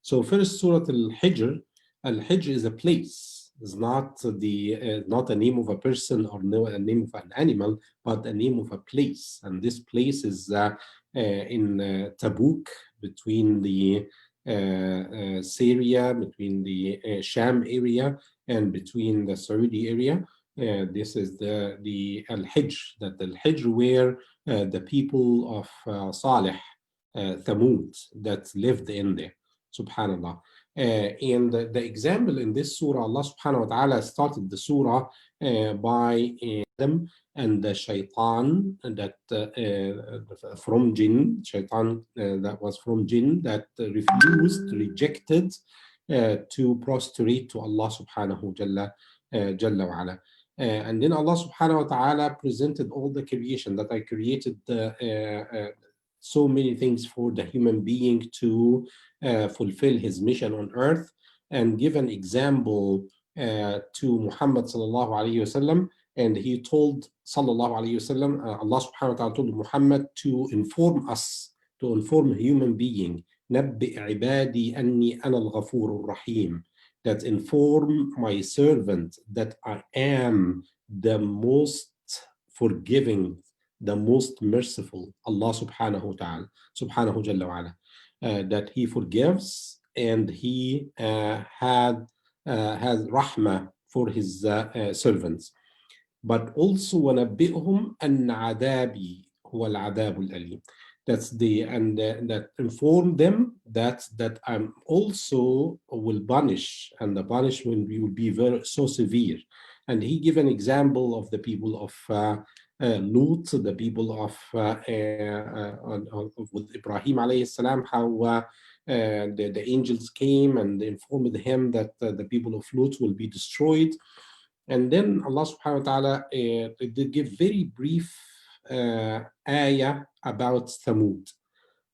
So first Surah Al-Hijr. Al-Hijr is a place. It's not not a name of a person or no, a name of an animal, but a name of a place. And this place is in Tabuk, between the Syria, between the Sham area, and between the Saudi area. This is the Al-Hijr, that Al-Hijr where the people of Salih, Thamud, that lived in there. Subhanallah. And the example in this surah, Allah subhanahu wa ta'ala started the surah by Adam and the shaitan that from jinn, shaitan that was from jinn, that rejected to prostrate to Allah subhanahu jalla wa ala. And then Allah subhanahu wa ta'ala presented all the creation that I created, so many things for the human being to fulfill his mission on earth, and give an example to Muhammad sallallahu alayhi wasallam. And he told sallallahu alayhi wasallam, Allah subhanahu wa ta'ala told Muhammad to inform us, to inform a human being, نبئ عبادي أني أنا الغفور الرحيم, that inform my servant that I am the most forgiving, the most merciful, Allah subhanahu wa ta'ala, subhanahu jalla wa ala, that he forgives and he has rahmah for his servants. But also وَنَبِّئْهُمْ أَنَّ عَذَابِي هُوَ الْعَذَابُ الْأَلِيمُ. That's the, and that inform them that I'm also will punish, and the punishment will be very so severe. And he gave an example of the people of Lut, the people of with Ibrahim alayhi salam, how the angels came and informed him that the people of Lut will be destroyed. And then Allah subhanahu wa ta'ala did give very brief ayah about Thamud.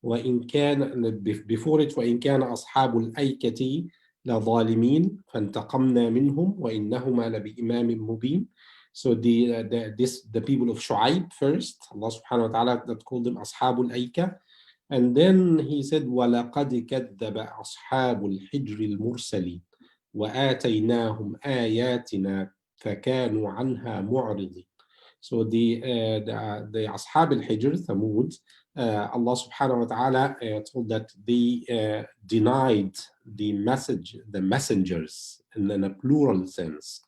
وإن كان, before it, وإن كان أصحاب الأيكة لظالمين فانتقمنا منهم وإنهما لبإمام مبين. So the people of Shu'aib first, Allah subhanahu wa ta'ala that called them أصحاب الأيكة. And then he said وَلَقَدْ كَذَّبَ أصحاب الحجر المرسلين وآتيناهم آياتنا فكانوا عنها معرضين. So the Ashab al-Hijr, Thamud, Allah subhanahu wa ta'ala told that they denied the messengers in a plural sense.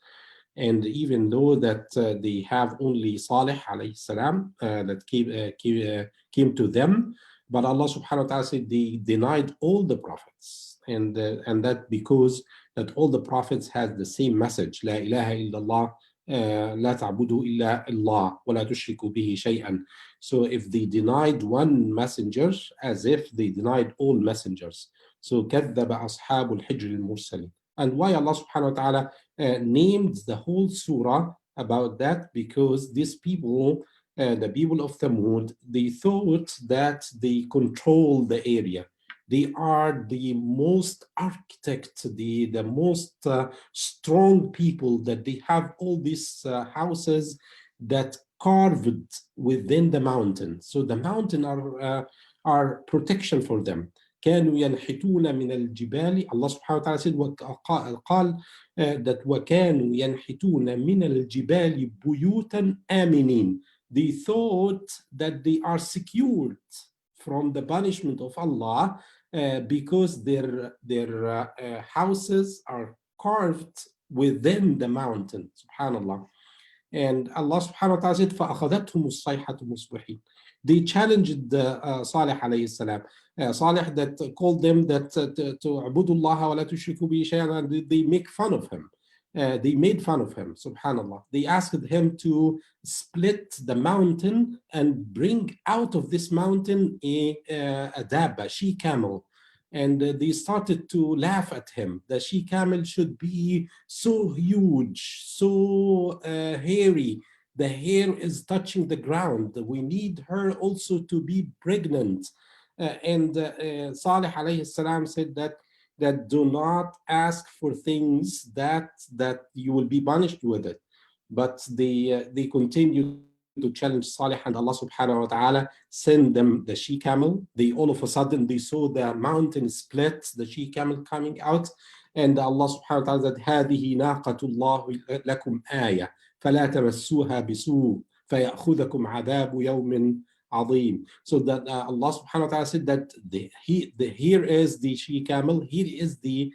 And even though that they have only Salih alayhi salam that came to them, but Allah subhanahu wa ta'ala said they denied all the prophets. And that because that all the prophets had the same message, La ilaha illallah, لا تعبدوا إلا الله ولا تشركوا به شيئا. So if they denied one messenger, as if they denied all messengers. So كذب أصحاب الحجر المرسلين. And why Allah subhanahu wa ta'ala named the whole surah about that? Because these people, the people of Thamud, they thought that they control the area. They are the most architect, the most strong people, that they have all these houses that carved within the mountain. So the mountain are protection for them. كانوا ينحتون من الجبال. Allah subhanahu wa ta'ala said قال that وكانوا ينحتون من الجبال بيوتا آمنين. They thought that they are secured from the punishment of Allah because their houses are carved within the mountain. Subhanallah. And Allah subhanahu wa ta'ala said فَأَخَذَتْهُمُ الصَّيْحَةُ مُصْبِحِينَ. They challenged Salih alayhi salam. Salih that called them that to Abudullah wa la tushriku bi shay'an, and they make fun of him. They made fun of him, subhanallah. They asked him to split the mountain and bring out of this mountain a dabba, she camel. And they started to laugh at him. The she camel should be so huge, so hairy. The hair is touching the ground. We need her also to be pregnant. And Salih alayhi salam said that do not ask for things that you will be punished with it. But they continued to challenge Salih, and Allah subhanahu wa ta'ala sent them the she camel. They all of a sudden they saw the mountain split, the she camel coming out, and Allah subhanahu wa ta'ala said, هذه ناقة الله لكم آية فلا تمسوها بسوء فيأخذكم عذاب يوم عظيم. So that Allah subhanahu wa ta'ala said that here is the she camel, here is the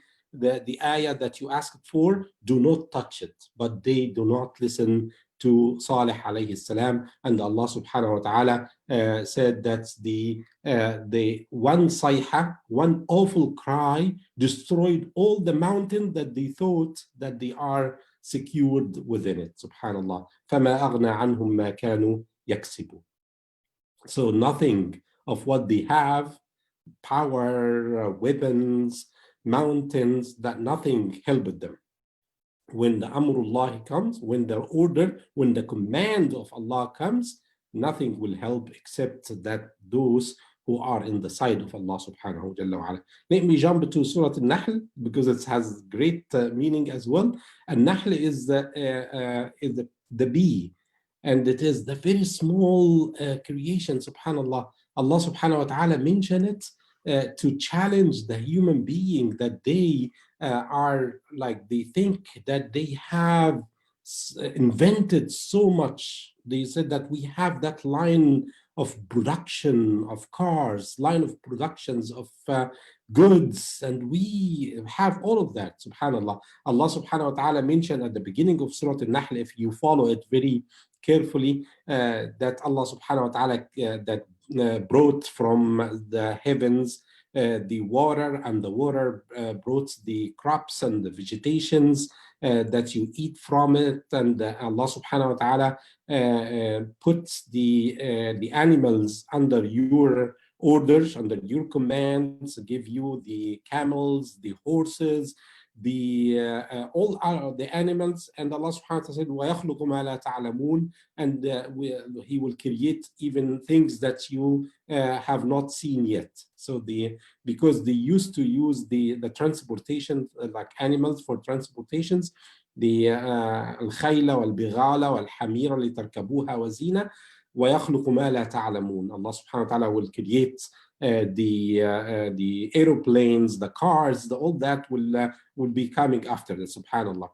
ayah that you asked for, do not touch it. But they do not listen to Salih alayhi salam, and Allah subhanahu wa ta'ala said that the one sayha, one awful cry, destroyed all the mountain that they thought that they are secured within it. Subhanallah. فَمَا أَغْنَى عَنْهُمْ مَا كَانُوا يَكْسِبُونَ. So nothing of what they have, power, weapons, mountains, that nothing helped them. When the Amrullah comes, when the order, when the command of Allah comes, nothing will help except that those who are in the side of Allah subhanahu wa ta'ala. Let me jump to Surah Al-Nahl because it has great meaning as well. Al-Nahl is the bee, and it is the very small creation, subhanallah. Allah subhanahu wa ta'ala mentioned it to challenge the human being, that they are like, they think that they have invented so much. They said that we have that line of production of cars, line of productions of goods, and we have all of that, subhanallah. Allah subhanahu wa ta'ala mentioned at the beginning of Surah Al-Nahl, if you follow it very carefully, that Allah subhanahu wa ta'ala that brought from the heavens the water, and the water brought the crops and the vegetations that you eat from it, and Allah subhanahu wa ta'ala puts the animals under your orders, under your commands, give you the camels, the horses, the all the animals, and Allah subhanahu wa ta'ala said, وَيَخْلُقُ مَا لَا تَعْلَمُونَ, and He will create even things that you have not seen yet. So because they used to use the transportation, like animals for transportations, the الخيل والبغال والحمير لتركبوها وزينة ويخلق ما لا تعلمون. Allah subhanahu wa ta'ala will create the aeroplanes, the cars, all that will be coming after this, subhanallah.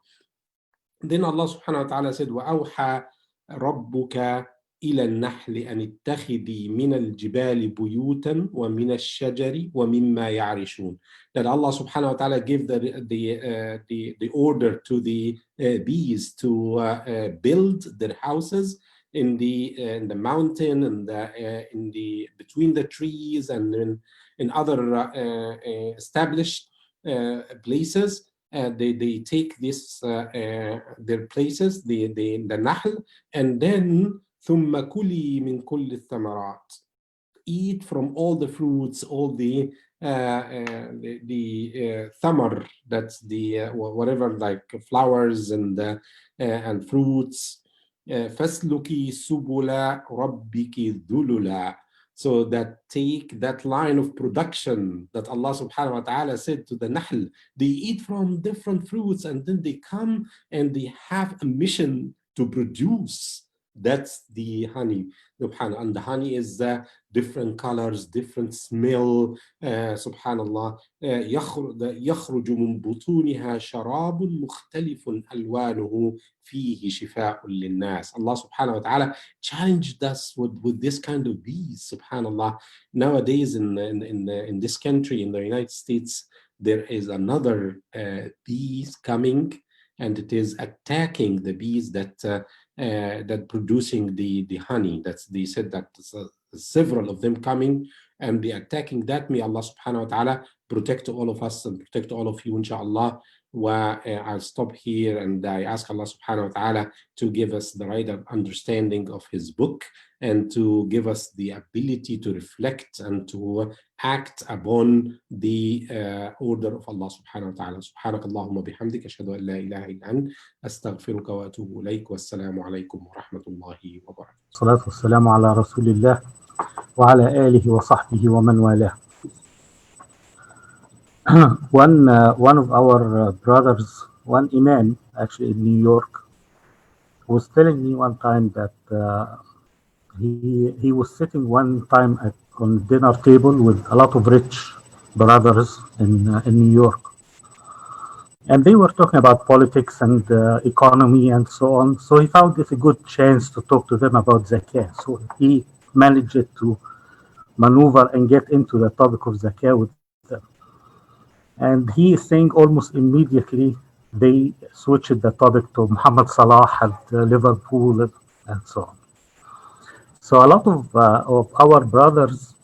Then Allah subhanahu wa ta'ala said, وَأَوْحَى رَبُّكَ إِلَى النَّحْلِ أَنِ اتَّخِذِي مِنَ الْجِبَالِ بُيُوتًا وَمِنَ الشَّجَرِ وَمِمَّا يَعْرِشُونَ. That Allah subhanahu wa ta'ala gave the order to the bees to build their houses in the mountain, and in the between the trees, and in other established places. They take this their places, the nahl, and then ثم كلي من كل الثمرات, eat from all the fruits, all the thamar, that's the whatever, like flowers and fruits. فَاسْلُكِي سُبُلَ رَبِّكِ ذُلُلًا. So that take that line of production that Allah subhanahu wa ta'ala said to the Nahl, they eat from different fruits, and then they come and they have a mission to produce. That's the honey, and the honey is different colors, different smell, subhanallah. يخرج من بطونها شراب مختلف ألوانه فيه شفاء للناس. Allah subhanahu wa ta'ala challenged us with this kind of bees, subhanallah. Nowadays in this country, in the United States, there is another bees coming, and it is attacking the bees that producing the honey. They said that several of them coming, and they attacking that. May Allah subhanahu wa ta'ala protect all of us and protect all of you, inshallah. I'll stop here, and I ask Allah subhanahu wa ta'ala to give us the right understanding of His book, and to give us the ability to reflect and to act upon the order of Allah subhanahu wa ta'ala. سبحانك اللهم وبحمدك أشهد أن لا إله إلا أنت أستغفرك وأتوب إليك والسلام عليكم ورحمة الله وبركاته. الصلاة والسلام على رسول الله وعلى آله وصحبه ومن والاه. One of our brothers, one imam actually in New York, was telling me one time that He was sitting one time on dinner table with a lot of rich brothers in New York, and they were talking about politics and economy and so on. So he found it a good chance to talk to them about zakah. So he managed to maneuver and get into the topic of zakah with them. And he is saying almost immediately they switched the topic to Muhammad Salah at Liverpool and so on. So a lot of our brothers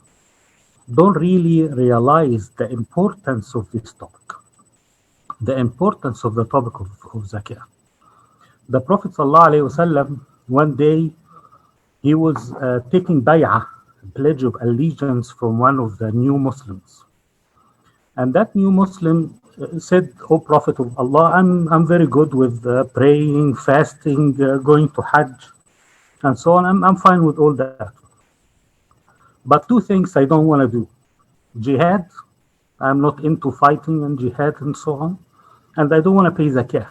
don't really realize the importance of this topic, the importance of the topic of zakah. The Prophet ﷺ, one day he was taking bay'ah, pledge of allegiance from one of the new Muslims. And that new Muslim said, "O Prophet of Allah, I'm very good with praying, fasting, going to Hajj, and so on. I'm fine with all that. But two things I don't want to do: jihad, I'm not into fighting and jihad and so on, and I don't want to pay zakah."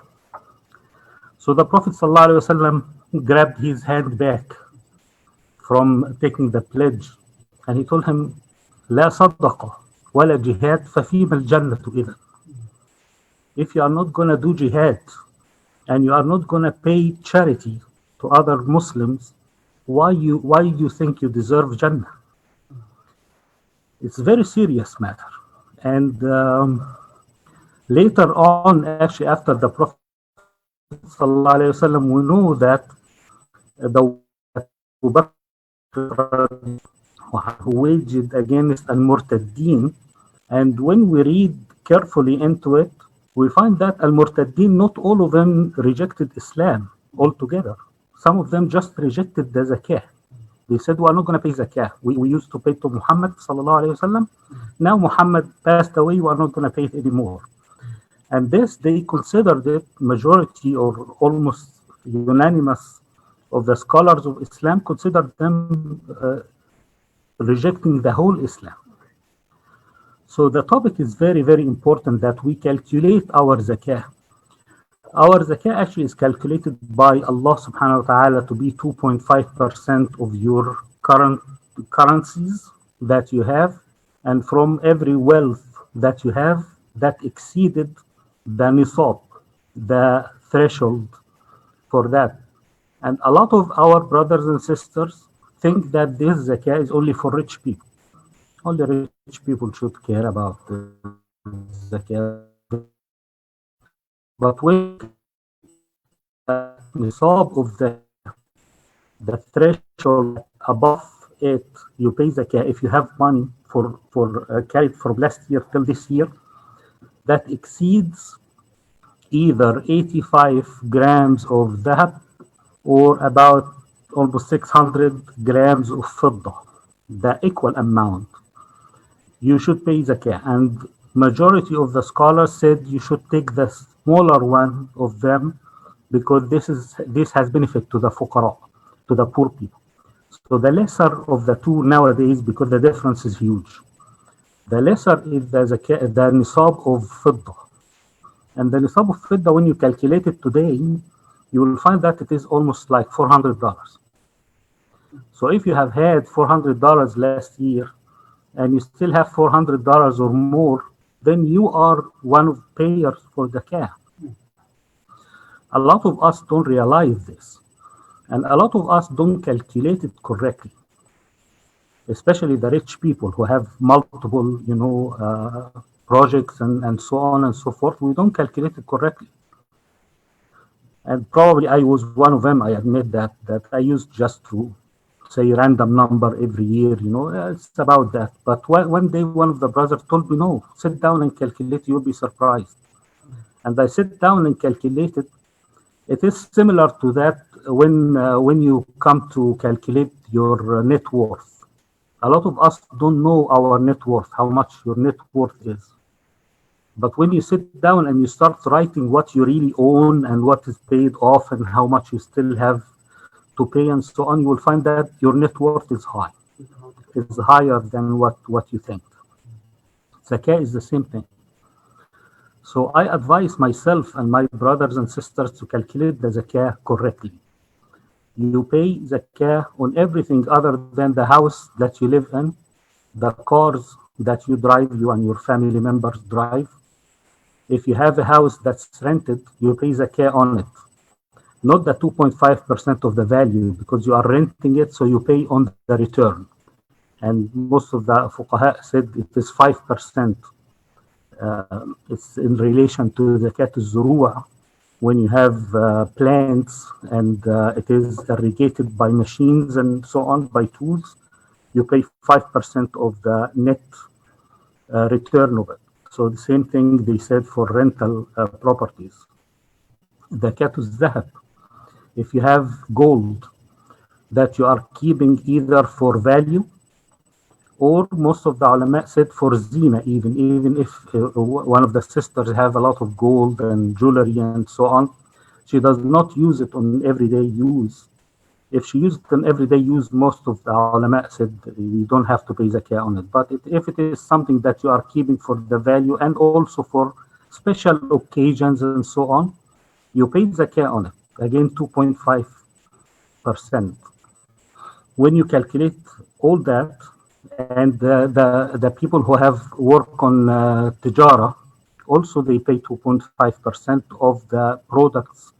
So the Prophet ﷺ grabbed his hand back from taking the pledge, and he told him, "لا صدقة ولا جهاد ففيما الجنة إذا." If you are not going to do jihad and you are not going to pay charity to other Muslims, why do you think you deserve Jannah? It's a very serious matter. And later on, actually, after the Prophet ﷺ, we know that the Abu Bakr waged against al-Murtaddin. And when we read carefully into it, we find that al-Murtaddin, not all of them rejected Islam altogether. Some of them just rejected the zakah. They said, "We are not going to pay zakah. We used to pay to Muhammad sallallahu alaihi wasallam. Now Muhammad passed away. We are not going to pay it anymore." And this, they considered it, majority or almost unanimous of the scholars of Islam considered them rejecting the whole Islam. So the topic is very, very important that we calculate our zakah. Our zakah actually is calculated by Allah subhanahu wa ta'ala to be 2.5% of your current currencies that you have, and from every wealth that you have that exceeded the nisab, the threshold for that. And a lot of our brothers and sisters think that this zakah is only for rich people. Only rich people should care about the zakah. But when the nisab of the threshold above it, you pay zakah. If you have money for carried from last year till this year, that exceeds either 85 grams of dhahab or about almost 600 grams of fidda, the equal amount, you should pay zakah. And majority of the scholars said you should take the smaller one of them because this has benefit to the fuqara, to the poor people. So the lesser of the two nowadays, because the difference is huge, the lesser is the nisab of fidda. And the nisab of fidda, when you calculate it today, you will find that it is almost like $400. So if you have had $400 last year and you still have $400 or more, then you are one of payers for zakah. A lot of us don't realize this, and a lot of us don't calculate it correctly, especially the rich people who have multiple, projects and so on and so forth. We don't calculate it correctly. And probably I was one of them. I admit that I used just to say random number every year, it's about that. But one day one of the brothers told me, "No, sit down and calculate, you'll be surprised." And I sit down and calculated. It is similar to that when you come to calculate your net worth. A lot of us don't know our net worth, how much your net worth is. But when you sit down and you start writing what you really own and what is paid off and how much you still have to pay and so on, you will find that your net worth is high. It's higher than what you think. Zakah is the same thing. So I advise myself and my brothers and sisters to calculate the zakah correctly. You pay zakah on everything other than the house that you live in, the cars that you drive, you and your family members drive. If you have a house that's rented, you pay zakah on it. Not the 2.5% of the value, because you are renting it, so you pay on the return. And most of the fuqaha said it is 5%. It's in relation to zakat al-zuru'a. When you have plants and it is irrigated by machines and so on, by tools, you pay 5% of the net return of it. So the same thing they said for rental properties. Zakat al-zahab. If you have gold that you are keeping either for value, or most of the ulama said for zina, even if one of the sisters have a lot of gold and jewelry and so on, she does not use it on everyday use. If she used it on everyday use, most of the ulama said you don't have to pay zakah on it. But if it is something that you are keeping for the value and also for special occasions and so on, you pay zakah on it. Again, 2.5%. When you calculate all that, and the people who have work on tijara, also they pay 2.5% of the products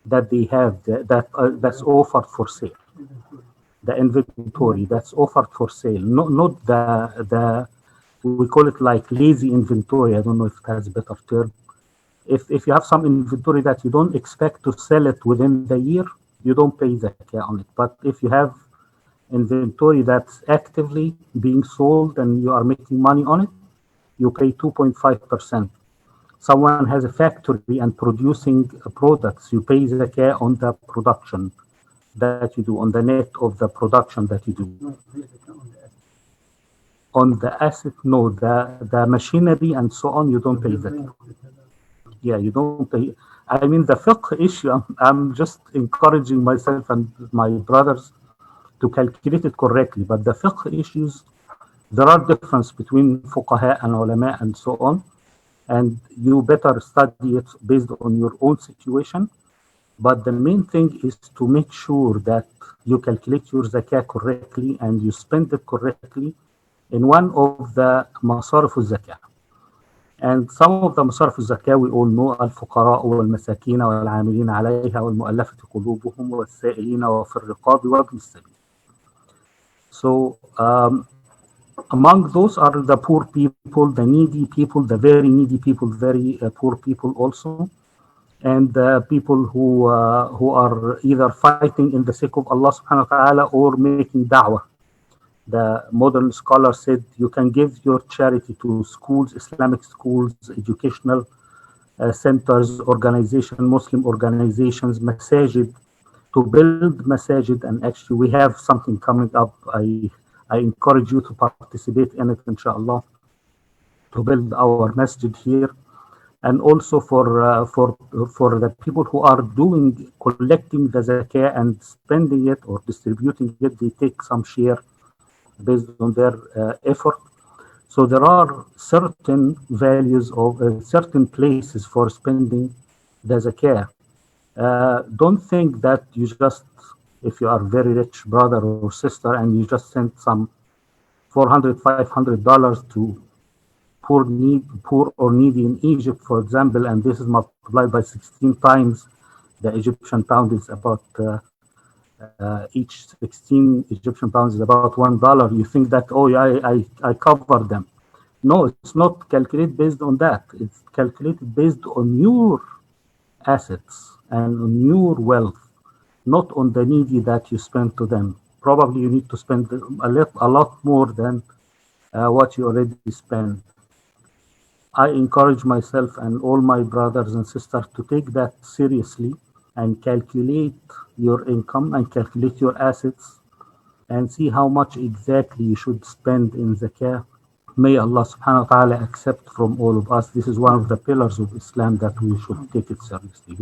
that they have that's offered for sale. The inventory that's offered for sale, not the we call it like lazy inventory. I don't know if it has a better term. If you have some inventory that you don't expect to sell it within the year, you don't pay zakah on it. But if you have inventory that's actively being sold and you are making money on it, you pay 2.5%. Someone has a factory and producing products, you pay zakah on the production that you do, on the net of the production that you do. On the asset, no, the machinery and so on, you don't pay zakah. Yeah, you don't pay. I mean, the fiqh issue, I'm just encouraging myself and my brothers to calculate it correctly. But the fiqh issues, there are difference between fuqaha and ulama and so on. And you better study it based on your own situation. But the main thing is to make sure that you calculate your zakah correctly and you spend it correctly in one of the masarif al-zakah. And some of the masarif al-zakah we all know, al-fuqara wal-masakin wal-amilin alayha wal-mu'allafati qulubuhum wal-sa'ilina wa fi ar-riqab wa ibn as-sabil. So among those are the poor people, the needy people, the very needy people, very poor people also, and the people who are either fighting in the sake of Allah subhanahu wa ta'ala or making da'wah. The modern scholar said you can give your charity to schools, Islamic schools, educational centers, organization, Muslim organizations, masajid, to build masajid. And actually we have something coming up. I encourage you to participate in it, inshallah, to build our masjid here. And also for the people who are collecting the zakah and spending it or distributing it, they take some share based on their effort. So there are certain values of certain places for spending the zakah. Don't think that you just, if you are very rich brother or sister and you just send some $400, $500 to poor or needy in Egypt, for example, and this is multiplied by 16 times, the Egyptian pound is about each 16 Egyptian pounds is about $1. You think that, oh yeah, I covered them. No, it's not calculated based on that. It's calculated based on your assets and on your wealth, not on the needy that you spend to them. Probably you need to spend a lot more than what you already spend. I encourage myself and all my brothers and sisters to take that seriously and calculate your income and calculate your assets and see how much exactly you should spend in zakah. May Allah subhanahu wa ta'ala accept from all of us. This is one of the pillars of Islam that we should take it seriously.